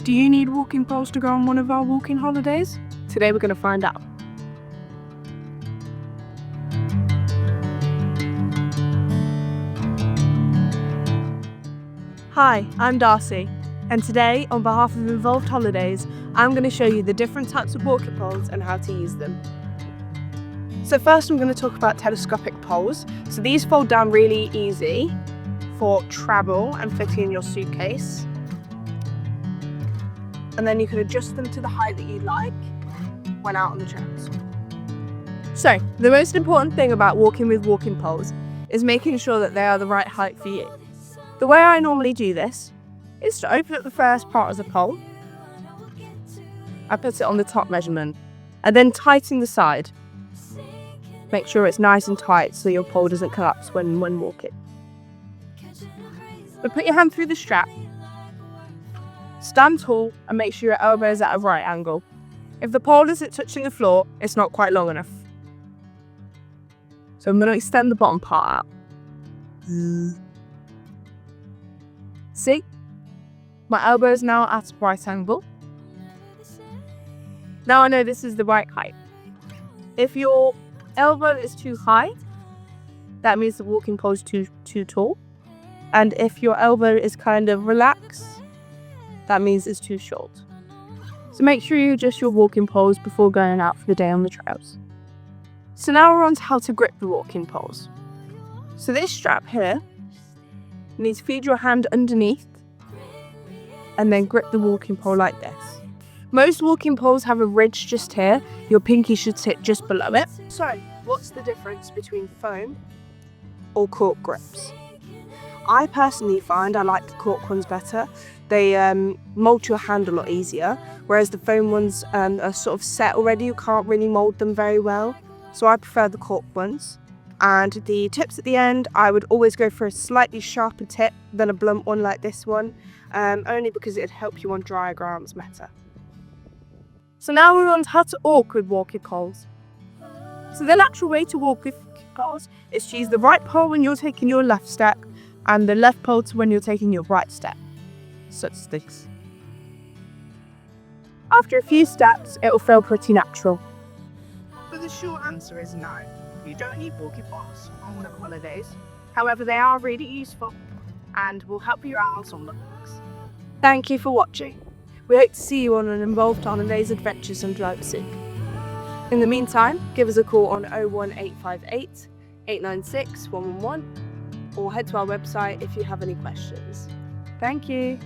Do you need walking poles to go on one of our walking holidays? Today we're going to find out. Hi, I'm Darcy, and today, on behalf of Involved Holidays, I'm going to show you the different types of walking poles and how to use them. So first I'm going to talk about telescopic poles. So these fold down really easy for travel and fitting in your suitcase. And then you can adjust them to the height that you like when out on the trails. So the most important thing about walking with walking poles is making sure that they are the right height for you. The way I normally do this is to open up the first part of the pole. I put it on the top measurement and then tighten the side. Make sure it's nice and tight so your pole doesn't collapse when walking. But put your hand through the strap. Stand tall and make sure your elbow is at a right angle. If the pole isn't touching the floor, it's not quite long enough. So I'm going to extend the bottom part out. See? My elbow is now at a right angle. Now I know this is the right height. If your elbow is too high, that means the walking pole is too tall. And if your elbow is kind of relaxed, that means it's too short. So make sure you adjust your walking poles before going out for the day on the trails. So now we're on to how to grip the walking poles. So this strap here, you need to feed your hand underneath and then grip the walking pole like this. Most walking poles have a ridge just here. Your pinky should sit just below it. So what's the difference between foam or cork grips? I personally find I like the cork ones better. They mould your hand a lot easier, whereas the foam ones are sort of set already. You can't really mould them very well. So I prefer the cork ones. And the tips at the end, I would always go for a slightly sharper tip than a blunt one like this one, only because it'd help you on drier grounds better. So now we're on to how to walk with walking poles. So the natural way to walk with poles is to use the right pole when you're taking your left step and the left pole when you're taking your right step, such as this. After a few steps, it will feel pretty natural. But the short answer is no. You don't need walking poles on one of the holidays. However, they are really useful and will help you out on the walks. Thank you for watching. We hope to see you on an Involved Holidays adventures in Darcey. In the meantime, give us a call on 01858 896 111 or head to our website if you have any questions. Thank you.